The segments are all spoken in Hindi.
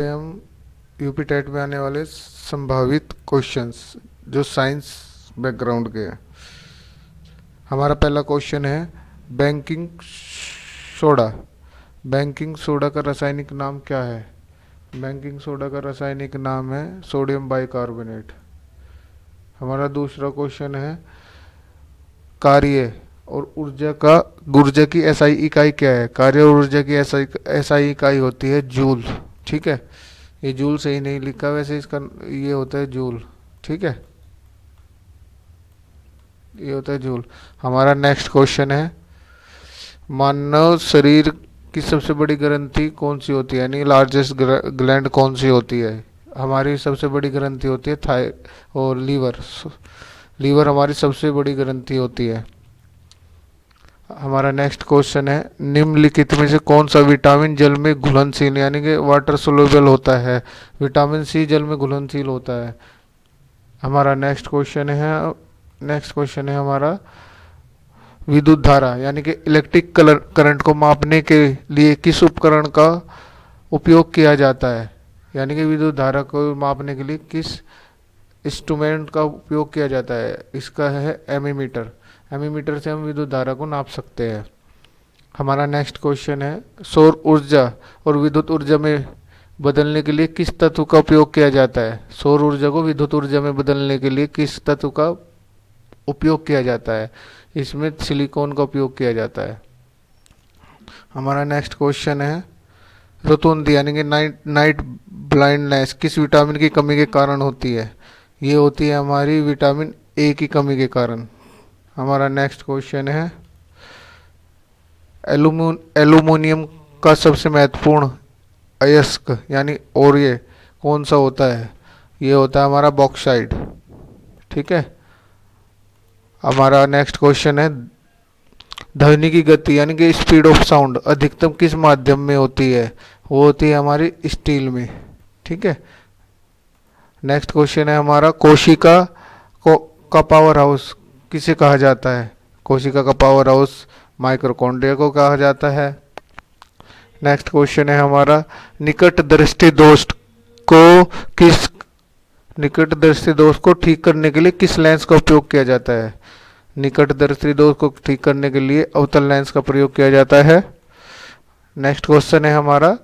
हम यूपी टेट में आने वाले संभावित क्वेश्चंस जो साइंस बैकग्राउंड के हैं। हमारा पहला क्वेश्चन है बैंकिंग सोडा। बैंकिंग सोडा का रासायनिक नाम क्या है? बैंकिंग सोडा का रासायनिक नाम है सोडियम बाइकार्बोनेट। हमारा दूसरा क्वेश्चन है कार्य और ऊर्जा की एसआई इकाई क्या है? कार्य और ऊर्जा की एसआई इकाई होती है जूल। ठीक है, ये जूल सही नहीं लिखा, वैसे इसका ये होता है जूल। ठीक है, ये होता है जूल। हमारा नेक्स्ट क्वेश्चन है मानव शरीर की सबसे बड़ी ग्रंथि कौन सी होती है, यानी लार्जेस्ट ग्लैंड कौन सी होती है? हमारी सबसे बड़ी ग्रंथि होती है थाई और लीवर। लीवर हमारी सबसे बड़ी ग्रंथि होती है। हमारा नेक्स्ट क्वेश्चन है निम्नलिखित में से कौन सा विटामिन जल में घुलनशील यानी कि वाटर सोल्यूबल होता है? विटामिन सी जल में घुलनशील होता है। हमारा नेक्स्ट क्वेश्चन है हमारा विद्युत धारा यानी कि इलेक्ट्रिक करंट को मापने के लिए किस उपकरण का उपयोग किया जाता है? यानी कि विद्युत धारा को मापने के लिए किस इंस्ट्रूमेंट का उपयोग किया जाता है? इसका है एमीमीटर। एमीमीटर से हम विद्युत धारा को नाप सकते हैं। हमारा नेक्स्ट क्वेश्चन है सौर ऊर्जा और विद्युत ऊर्जा में बदलने के लिए किस तत्व का उपयोग किया जाता है? सौर ऊर्जा को विद्युत ऊर्जा में बदलने के लिए किस तत्व का उपयोग किया जाता है? इसमें सिलिकॉन का उपयोग किया जाता है। हमारा नेक्स्ट क्वेश्चन है रतौंधी यानी कि नाइट ब्लाइंडनेस किस विटामिन की कमी के कारण होती है? ये होती है हमारी विटामिन ए की कमी के कारण। हमारा नेक्स्ट क्वेश्चन है एल्यूमिनियम का सबसे महत्वपूर्ण अयस्क यानी और ये कौन सा होता है? ये होता है हमारा बॉक्साइड। ठीक है, हमारा नेक्स्ट क्वेश्चन है ध्वनि की गति यानी कि स्पीड ऑफ साउंड अधिकतम किस माध्यम में होती है? वो होती है हमारी स्टील में। ठीक है, नेक्स्ट क्वेश्चन है हमारा कोशिका का पावर हाउस किसे कहा जाता है? कोशिका का पावर हाउस माइटोकॉन्ड्रिया को कहा जाता है। नेक्स्ट क्वेश्चन है हमारा निकट दृष्टि दोष को ठीक करने के लिए किस लेंस का उपयोग किया जाता है? निकट दृष्टि दोष को ठीक करने के लिए अवतल लेंस का प्रयोग किया जाता है। नेक्स्ट क्वेश्चन है हमारा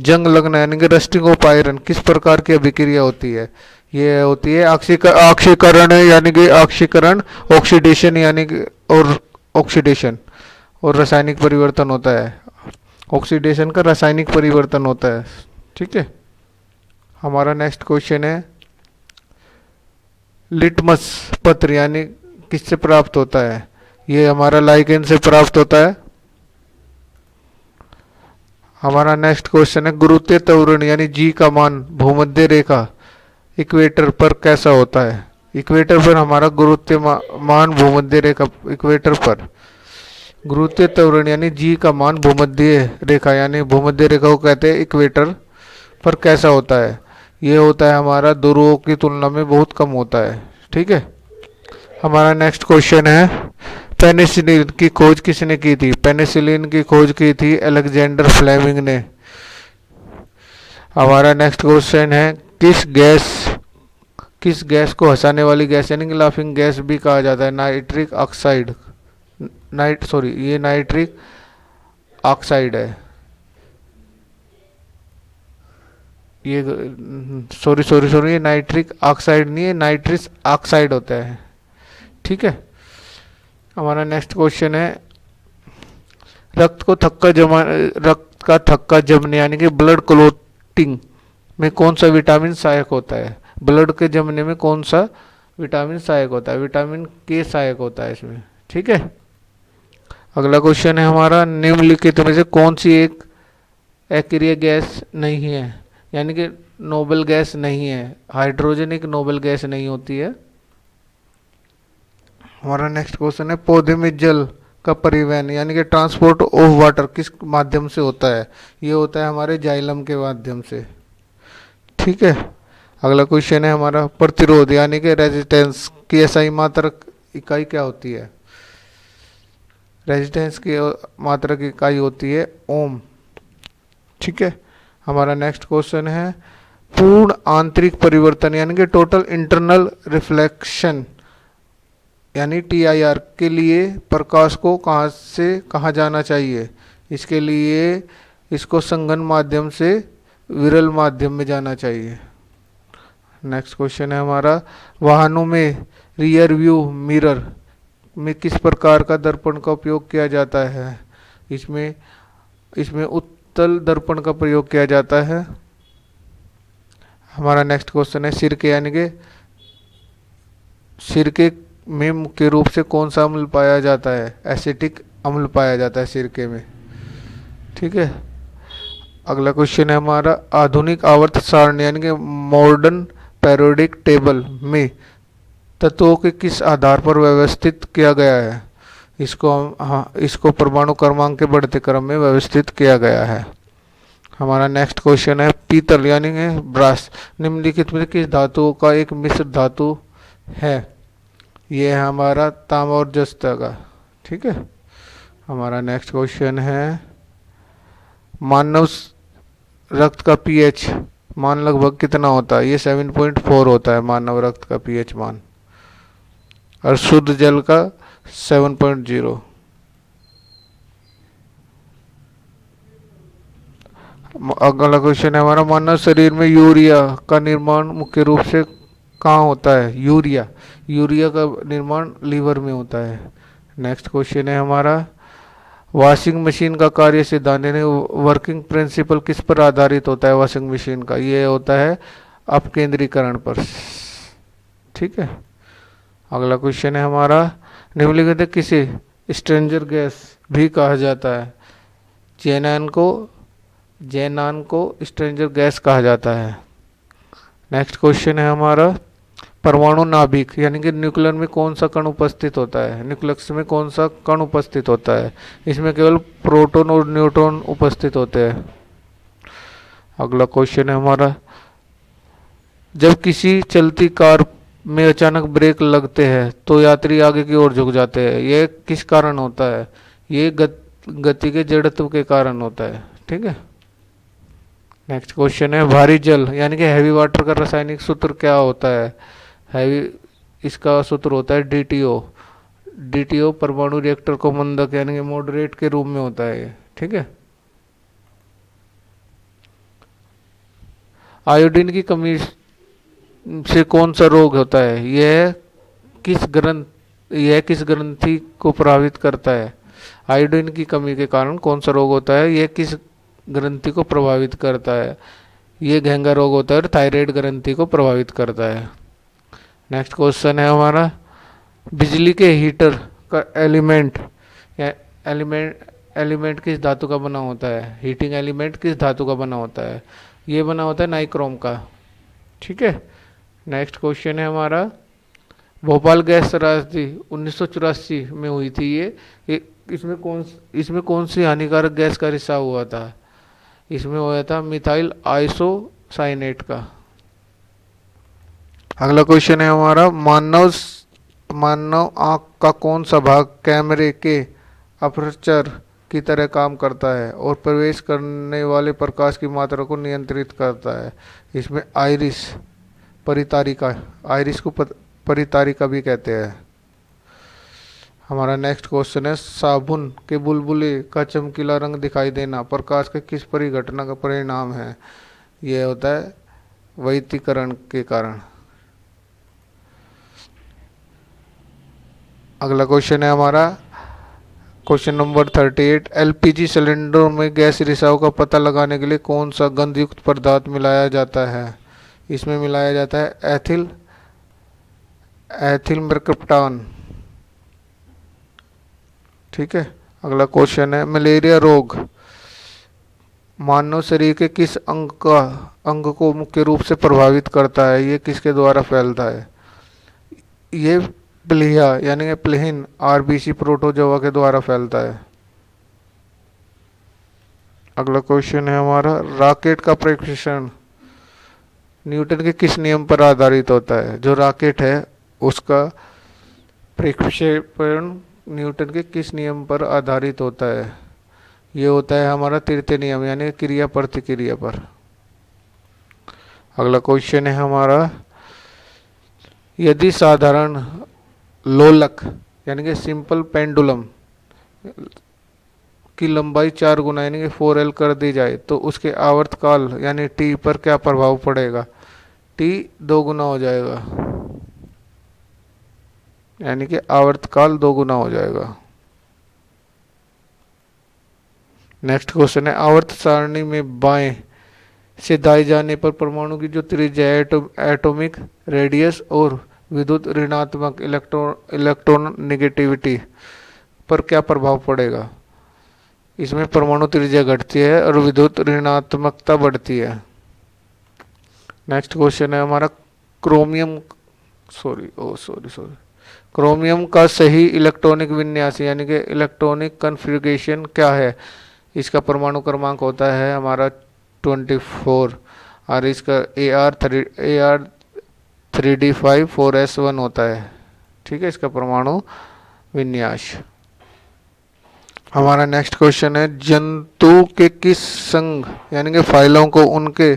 जंग लगना यानी कि रस्टिंग ऑफ आयरन किस प्रकार की अभिक्रिया होती है? ये होती है ऑक्सीकरण यानी कि ऑक्सीकरण, ऑक्सीडेशन यानी कि और ऑक्सीडेशन और रासायनिक परिवर्तन होता है। ऑक्सीडेशन का रासायनिक परिवर्तन होता है। ठीक है, हमारा नेक्स्ट क्वेश्चन है लिटमस पत्र यानी किससे प्राप्त होता है? ये हमारा लाइकेन से प्राप्त होता है। हमारा नेक्स्ट क्वेश्चन है गुरुत्वीय त्वरण यानी जी का मान भूमध्य रेखा इक्वेटर पर कैसा होता है? इक्वेटर पर हमारा गुरुत्वीय मान भूमध्य रेखा इक्वेटर पर गुरुत्वीय त्वरण यानी जी का मान भूमध्य रेखा यानी भूमध्य रेखा को कहते हैं इक्वेटर पर कैसा होता है? ये होता है हमारा ध्रुवों की तुलना में बहुत कम होता है। ठीक है, हमारा नेक्स्ट क्वेश्चन है पेनिसिलिन की खोज किसने की थी? पेनिसिलिन की खोज की थी अलेक्जेंडर फ्लेमिंग ने। हमारा नेक्स्ट क्वेश्चन है किस गैस को हंसाने वाली गैस यानी कि लाफिंग गैस भी कहा जाता है? नाइट्रिक ऑक्साइड ये नाइट्रिक ऑक्साइड है। ये सॉरी ये नाइट्रिक ऑक्साइड नहीं है, नाइट्रिस ऑक्साइड होता है। ठीक है, हमारा नेक्स्ट क्वेश्चन है रक्त का थक्का जमने यानी कि ब्लड क्लोटिंग में कौन सा विटामिन सहायक होता है? ब्लड के जमने में कौन सा विटामिन सहायक होता है? विटामिन के सहायक होता है इसमें। ठीक है, अगला क्वेश्चन है हमारा निम्नलिखित में से कौन सी एक अक्रिय गैस नहीं है यानी कि नोबल गैस नहीं है? हाइड्रोजन एक नोबल गैस नहीं होती है। हमारा नेक्स्ट क्वेश्चन है पौधे में जल का परिवहन यानी कि ट्रांसपोर्ट ऑफ वाटर किस माध्यम से होता है? ये होता है हमारे जाइलम के माध्यम से। ठीक है, अगला क्वेश्चन है हमारा प्रतिरोध यानी कि रेजिस्टेंस की एसआई मात्रक इकाई क्या होती है? रेजिस्टेंस की मात्रक इकाई होती है ओम। ठीक है, हमारा नेक्स्ट क्वेश्चन है पूर्ण आंतरिक परिवर्तन यानी कि टोटल इंटरनल रिफ्लेक्शन यानी TIR के लिए प्रकाश को कहाँ से कहाँ जाना चाहिए। इसके लिए इसको संघन माध्यम से विरल माध्यम में जाना चाहिए। नेक्स्ट क्वेश्चन है हमारा वाहनों में रियर व्यू मिरर में किस प्रकार का दर्पण का उपयोग किया जाता है। इसमें इसमें उत्तल दर्पण का प्रयोग किया जाता है। हमारा नेक्स्ट क्वेश्चन है सिरके यानी कि सिरके में मुख्य रूप से कौन सा अम्ल पाया जाता है। एसिटिक अम्ल पाया जाता है सिरके में। ठीक है, अगला क्वेश्चन है हमारा आधुनिक आवर्त सारणी यानी कि मॉडर्न पीरियोडिक टेबल में तत्वों के किस आधार पर व्यवस्थित किया गया है। इसको परमाणु क्रमांक के बढ़ते क्रम में व्यवस्थित किया गया है। हमारा नेक्स्ट क्वेश्चन है पीतल यानी कि ब्रास निम्नलिखित में किस धातुओं का एक मिश्र धातु है। ये है हमारा तांबा और जस्ता का। ठीक है, हमारा नेक्स्ट क्वेश्चन है मानव रक्त का pH मान लगभग कितना होता है। ये 7.4 होता है मानव रक्त का pH मान और शुद्ध जल का 7.0। अगला क्वेश्चन है हमारा मानव शरीर में यूरिया का निर्माण मुख्य रूप से कहाँ होता है। यूरिया का निर्माण लीवर में होता है। नेक्स्ट क्वेश्चन है हमारा वॉशिंग मशीन का कार्य सिद्धांत यानी वर्किंग प्रिंसिपल किस पर आधारित होता है। वॉशिंग मशीन का ये होता है अपकेंद्रीकरण पर। ठीक है, अगला क्वेश्चन है हमारा निम्नलिखित किसे स्ट्रेंजर गैस भी कहा जाता है। जेनान को स्ट्रेंजर गैस कहा जाता है। नेक्स्ट क्वेश्चन है हमारा परमाणु नाभिक यानी कि न्यूक्लियर में कौन सा कण उपस्थित होता है। न्यूक्लियस में कौन सा कण उपस्थित होता है। इसमें केवल प्रोटॉन और न्यूट्रॉन उपस्थित होते हैं। अगला क्वेश्चन है हमारा जब किसी चलती कार में अचानक ब्रेक लगते हैं तो यात्री आगे की ओर झुक जाते हैं। यह किस कारण होता है। ये गति के जड़त्व के कारण होता है। ठीक है, नेक्स्ट क्वेश्चन है भारी जल यानी कि हैवी वाटर का रासायनिक सूत्र क्या होता है। हैवी इसका सूत्र होता है DTO परमाणु रिएक्टर को मंदक यानी कि मॉडरेट के रूप में होता है। ठीक है, आयोडीन की कमी से कौन सा रोग होता है। यह किस ग्रंथि को प्रभावित करता है। आयोडीन की कमी के कारण कौन सा रोग होता है। यह किस ग्रंथि को प्रभावित करता है। ये घेंगा रोग होता है और थायराइड ग्रंथि को प्रभावित करता है। नेक्स्ट क्वेश्चन है हमारा बिजली के हीटर का एलिमेंट किस धातु का बना होता है। हीटिंग एलिमेंट किस धातु का बना होता है। ये बना होता है नाइक्रोम का। ठीक है, नेक्स्ट क्वेश्चन है हमारा भोपाल गैस त्रासदी 1984 में हुई थी। ये इसमें कौन सी हानिकारक गैस का रिसाव हुआ था। इसमें हुआ था मिथाइल आइसोसाइनेट का। अगला क्वेश्चन है हमारा मानव आंख का कौन सा भाग कैमरे के अपर्चर की तरह काम करता है और प्रवेश करने वाले प्रकाश की मात्रा को नियंत्रित करता है। इसमें आइरिस को परितारिका भी कहते हैं। हमारा नेक्स्ट क्वेश्चन है साबुन के बुलबुले का चमकीला रंग दिखाई देना प्रकाश के किस परिघटना का परिणाम है। यह होता है वैतीकरण के कारण। अगला क्वेश्चन है हमारा क्वेश्चन नंबर 38 LPG सिलेंडर में गैस रिसाव का पता लगाने के लिए कौन सा गंधयुक्त पदार्थ मिलाया जाता है। इसमें मिलाया जाता है एथिल मरकप्टान। ठीक है, अगला क्वेश्चन है मलेरिया रोग मानव शरीर के किस अंग को मुख्य रूप से प्रभावित करता है। ये किसके द्वारा फैलता है। ये प्लीहा यानी कि प्लेहिन RBC प्रोटोजोआ के द्वारा फैलता है। अगला क्वेश्चन है हमारा रॉकेट का प्रक्षेपण न्यूटन के किस नियम पर आधारित होता है। जो रॉकेट है उसका प्रक्षेपण न्यूटन के किस नियम पर आधारित होता है। ये होता है हमारा तृतीय नियम यानी क्रिया प्रतिक्रिया पर। अगला क्वेश्चन है हमारा, यदि साधारण लोलक यानी कि सिंपल पेंडुलम की लंबाई 4 गुना यानी कि 4L कर दी जाए तो उसके आवर्तकाल यानी टी पर क्या प्रभाव पड़ेगा। टी 2 गुना हो जाएगा, यानी कि आवर्तकाल 2 गुना हो जाएगा। नेक्स्ट क्वेश्चन है, आवर्त सारणी में बाएं से दाएं जाने पर परमाणु की जो त्रिज्या है, एटॉमिक रेडियस और विद्युत ऋणात्मक इलेक्ट्रॉन नेगेटिविटी पर क्या प्रभाव पड़ेगा। इसमें परमाणु त्रिज्या घटती है और विद्युत ऋणात्मकता बढ़ती है। नेक्स्ट क्वेश्चन है हमारा, क्रोमियम का सही इलेक्ट्रॉनिक विन्यास यानी कि इलेक्ट्रॉनिक कॉन्फ़िगरेशन क्या है। इसका परमाणु क्रमांक होता है हमारा 24 और इसका AR3D5 4S1 होता है। ठीक है, इसका परमाणु विन्यास। हमारा नेक्स्ट क्वेश्चन है, जंतु के किस संघ यानी कि फाइलों को उनके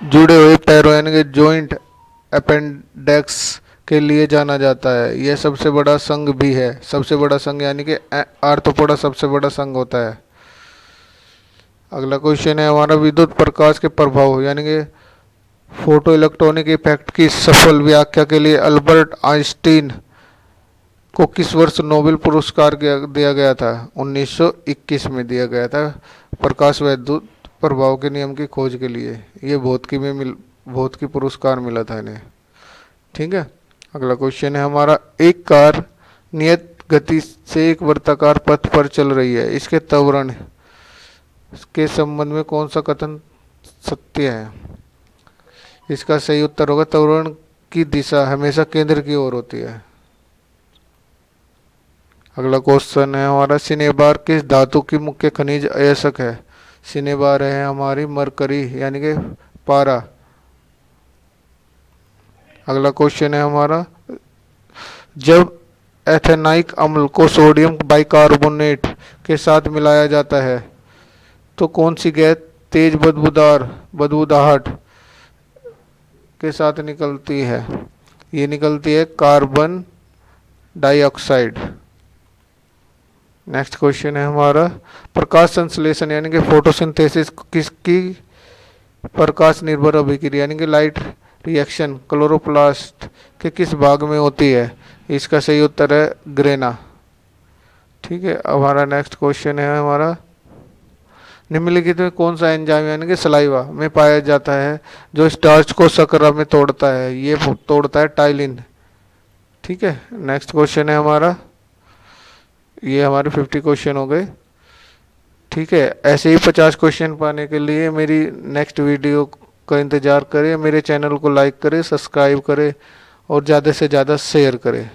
जुड़े हुए पैरों यानी कि जॉइंट अपेंडेक्स के लिए जाना जाता है। यह सबसे बड़ा संघ भी है। सबसे बड़ा संघ यानी कि आर्थ्रोपोडा सबसे बड़ा संघ होता है। अगला क्वेश्चन है हमारा, विद्युत प्रकाश के प्रभाव यानी कि फोटो इलेक्ट्रॉनिक इफेक्ट की सफल व्याख्या के लिए अल्बर्ट आइंस्टीन को किस वर्ष नोबेल पुरस्कार दिया गया था। 1921 में दिया गया था, प्रकाश विद्युत प्रभाव के नियम की खोज के लिए। ये भौतिकी पुरस्कार मिला था इन्हें। ठीक है, अगला क्वेश्चन है हमारा, एक कार नियत गति से एक वृत्ताकार पथ पर चल रही है, इसके त्वरण के संबंध में कौन सा कथन सत्य है। इसका सही उत्तर होगा, त्वरण की दिशा हमेशा केंद्र की ओर होती है। अगला क्वेश्चन है हमारा, सिनेबार किस धातु की मुख्य खनिज अयस्क है। सिनेबार है हमारी मरकरी यानी कि पारा। अगला क्वेश्चन है हमारा, जब एथेनाइक अम्ल को सोडियम बाइकार्बोनेट के साथ मिलाया जाता है तो कौन सी गैस तेज बदबूदाहट के साथ निकलती है। ये निकलती है कार्बन डाइऑक्साइड। नेक्स्ट क्वेश्चन है हमारा, प्रकाश संश्लेषण यानी कि फोटोसिंथेसिस किसकी प्रकाश निर्भर अभिक्रिया यानी कि लाइट रिएक्शन क्लोरोप्लास्ट के किस भाग में होती है। इसका सही उत्तर है ग्रेना। ठीक है, हमारा नेक्स्ट क्वेश्चन है हमारा, निम्नलिखित में कौन सा एंजाइम यानी कि सलाइवा में पाया जाता है जो स्टार्च को शर्करा में तोड़ता है। ये तोड़ता है टाइलिन। ठीक है, नेक्स्ट क्वेश्चन है हमारा, ये हमारे 50 क्वेश्चन हो गए। ठीक है, ऐसे ही 50 क्वेश्चन पाने के लिए मेरी नेक्स्ट वीडियो का इंतज़ार करें। मेरे चैनल को लाइक करें, सब्सक्राइब करें और ज़्यादा से ज़्यादा शेयर करें।